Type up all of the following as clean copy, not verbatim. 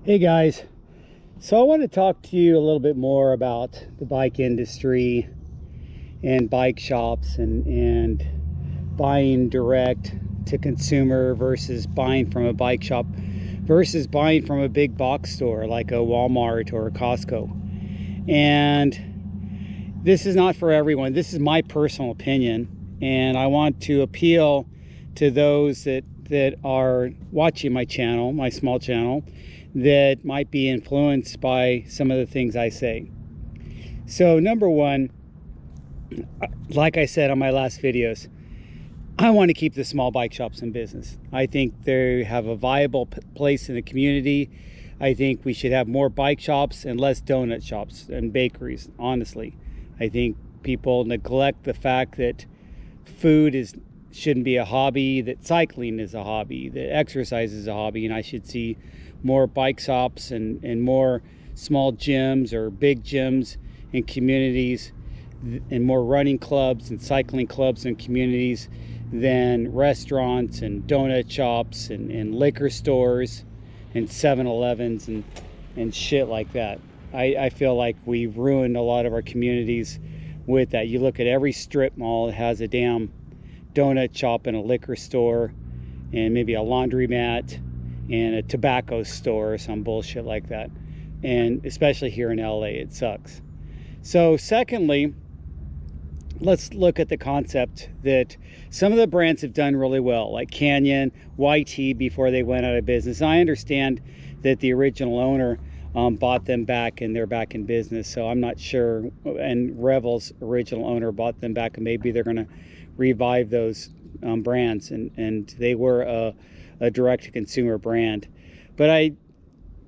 Hey guys, so I want to talk to you a little bit more about the bike industry and bike shops and buying direct to consumer versus buying from a bike shop versus buying from a big box store like a Walmart or a Costco. And this is not for everyone. This is my personal opinion, and I want to appeal to those that are watching my channel, my small channel, that might be influenced by some of the things I say. So number one, like I said on my last videos, I want to keep the small bike shops in business. I think they have a viable place in the community. I think we should have more bike shops and less donut shops and bakeries, honestly. I think people neglect the fact that food shouldn't be a hobby, that cycling is a hobby, that exercise is a hobby, and I should see more bike shops and more small gyms or big gyms in communities, and more running clubs and cycling clubs in communities than restaurants and donut shops and liquor stores and 7-Elevens and shit like that. I feel like we've ruined a lot of our communities with that. You look at every strip mall that has a damn donut shop and a liquor store and maybe a laundromat and a tobacco store or some bullshit like that. And especially here in LA, it sucks. So secondly, let's look at the concept that some of the brands have done really well, like Canyon, YT, before they went out of business. I understand that the original owner bought them back and they're back in business, so I'm not sure. And Revel's original owner bought them back, and maybe they're going to revive those brands, and they were a direct-to-consumer brand. But I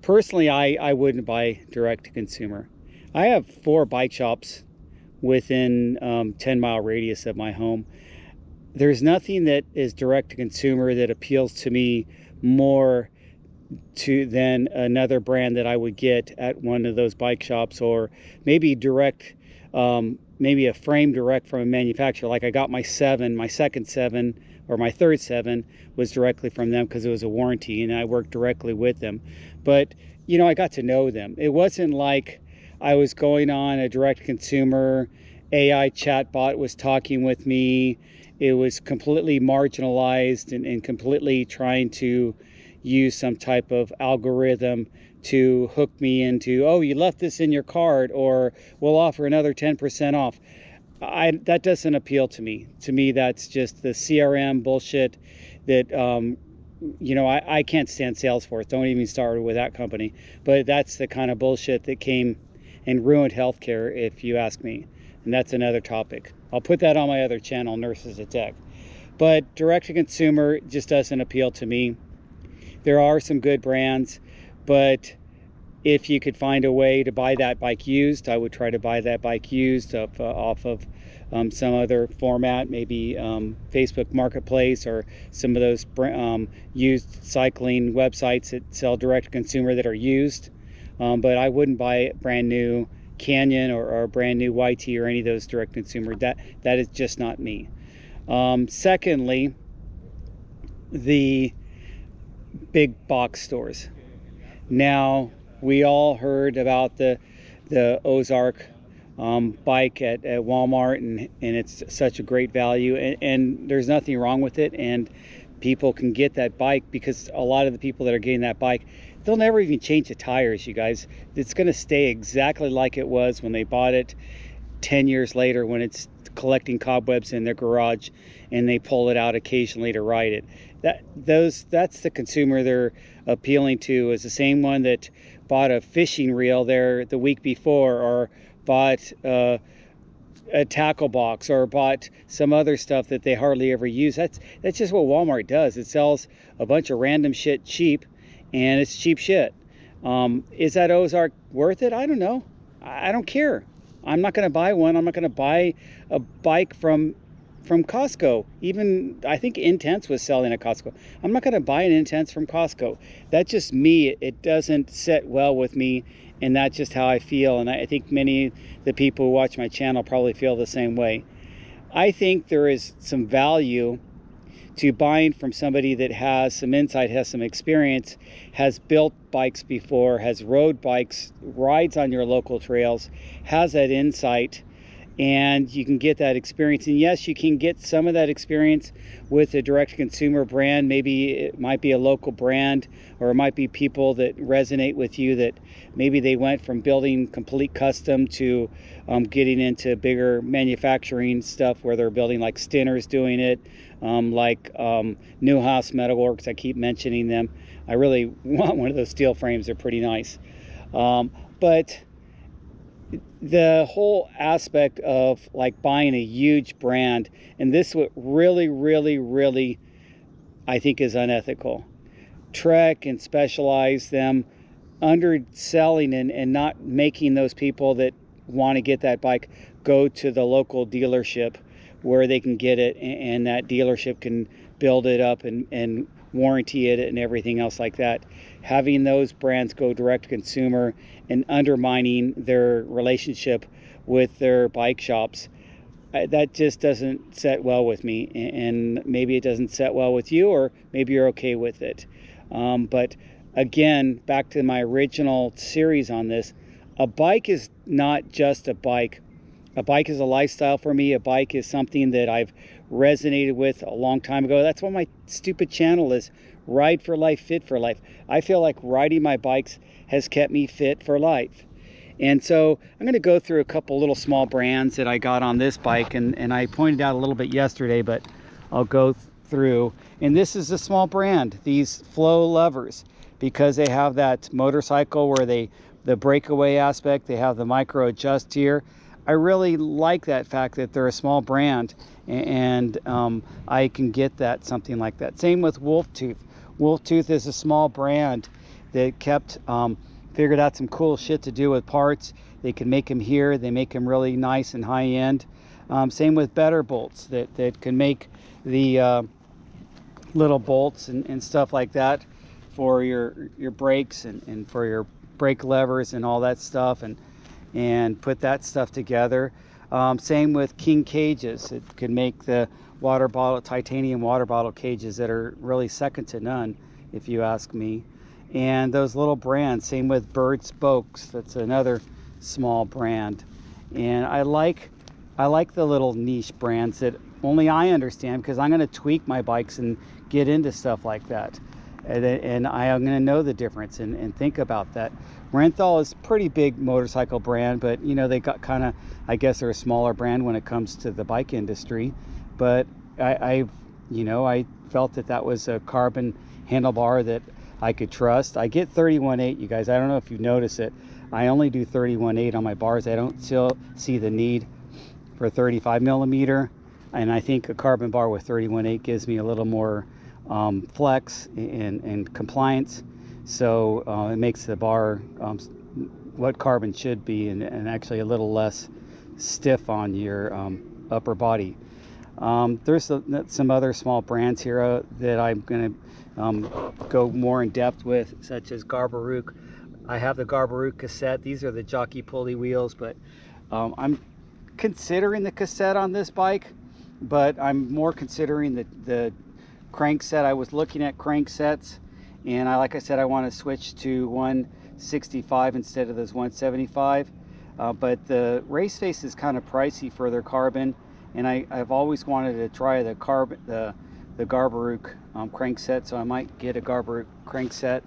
wouldn't buy direct-to-consumer. I have 4 bike shops within 10-mile radius of my home. There's nothing that is direct-to-consumer that appeals to me more than another brand that I would get at one of those bike shops, or maybe direct, maybe a frame direct from a manufacturer. Like I got my second 7 or my third 7 was directly from them because it was a warranty and I worked directly with them. But you know, I got to know them. It wasn't like I was going on a direct consumer AI chatbot was talking with me. It was completely marginalized and completely trying to use some type of algorithm to hook me into, oh, you left this in your cart, or we'll offer another 10% off. That doesn't appeal to me. To me, that's just the CRM bullshit that, you know, I can't stand Salesforce. Don't even start with that company. But that's the kind of bullshit that came and ruined healthcare, if you ask me. And that's another topic. I'll put that on my other channel, Nurses at Tech. But direct-to-consumer just doesn't appeal to me. There are some good brands, but if you could find a way to buy that bike used, I would try to buy that bike used off of some other format, maybe Facebook Marketplace or some of those used cycling websites that sell direct-to-consumer that are used. But I wouldn't buy a brand new Canyon or a brand new YT or any of those direct-to-consumer. That is just not me. Secondly, the big box stores. Now, we all heard about the Ozark bike at Walmart, and it's such a great value, and there's nothing wrong with it, and people can get that bike because a lot of the people that are getting that bike, they'll never even change the tires, you guys. It's going to stay exactly like it was when they bought it 10 years later, when it's collecting cobwebs in their garage and they pull it out occasionally to ride it. That's the consumer they're appealing to, is the same one that bought a fishing reel there the week before, or bought a tackle box, or bought some other stuff that they hardly ever use. That's just what Walmart does. It sells a bunch of random shit cheap, and it's cheap shit. Is that Ozark worth it? I don't know. I don't care. I'm not going to buy one. I'm not going to buy a bike from Costco. Even I think Intense was selling at Costco. I'm not going to buy an Intense from Costco. That's just me. It doesn't sit well with me, and that's just how I feel. And I think many of the people who watch my channel probably feel the same way. I think there is some value to buying from somebody that has some insight, has some experience, has built bikes before, has rode bikes, rides on your local trails, has that insight, and you can get that experience. And yes, you can get some of that experience with a direct consumer brand. Maybe it might be a local brand, or it might be people that resonate with you, that maybe they went from building complete custom to getting into bigger manufacturing stuff where they're building, like Stinner's doing it, like Newhouse Metalworks. I keep mentioning them. I really want one of those steel frames. They're pretty nice. But the whole aspect of like buying a huge brand, and this what really I think is unethical. Trek and Specialized, them underselling and not making those people that want to get that bike go to the local dealership where they can get it, and that dealership can build it up and warranty it and everything else like that. Having those brands go direct to consumer and undermining their relationship with their bike shops, that just doesn't set well with me. And maybe it doesn't set well with you, or maybe you're okay with it. But again, back to my original series on this, a bike is not just a bike. A bike is a lifestyle for me. A bike is something that I've resonated with a long time ago. That's what my stupid channel is, Ride for Life, Fit for Life. I feel like riding my bikes has kept me fit for life. And so I'm going to go through a couple little small brands that I got on this bike, and I pointed out a little bit yesterday, but I'll go through. And this is a small brand, these Flow Lovers, because they have that motorcycle where the breakaway aspect, they have the micro adjust here. I really like that fact that they're a small brand, and I can get that, something like that. Same with Wolf Tooth. Wolf Tooth is a small brand that kept figured out some cool shit to do with parts. They can make them here. They make them really nice and high end. Same with Better Bolts, that can make the little bolts and stuff like that for your brakes and for your brake levers and all that stuff, and put that stuff together. Same with King Cages. It can make the water bottle, titanium water bottle cages that are really second to none, if you ask me. And those little brands, same with Bird Spokes. That's another small brand. And I like the little niche brands that only I understand, because I'm going to tweak my bikes and get into stuff like that. And I am going to know the difference and think about that. Renthal is a pretty big motorcycle brand, but you know, they got kind of, I guess they're a smaller brand when it comes to the bike industry. But I felt that was a carbon handlebar that I could trust. I get 31.8, you guys. I don't know if you notice it. I only do 31.8 on my bars. I don't still see the need for 35 millimeter. And I think a carbon bar with 31.8 gives me a little more flex and compliance. So it makes the bar what carbon should be, and actually a little less stiff on your upper body. There's some other small brands here that I'm going to go more in depth with, such as Garbaruk. I have the Garbaruk cassette. These are the jockey pulley wheels, but I'm considering the cassette on this bike, but I'm more considering the crank set. I was looking at crank sets, and like I said, I want to switch to 165 instead of those 175. But the Race Face is kind of pricey for their carbon, and I've always wanted to try the Garbaruk crank set, so I might get a Garbaruk crank set.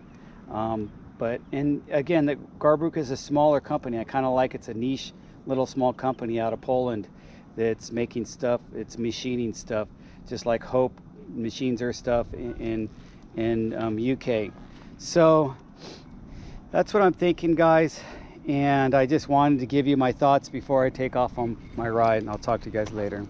And again, the Garbaruk is a smaller company. I kind of like it's a niche little small company out of Poland that's making stuff. It's machining stuff, just like Hope machines their stuff in UK. So that's what I'm thinking, guys, and I just wanted to give you my thoughts before I take off on my ride, and I'll talk to you guys later.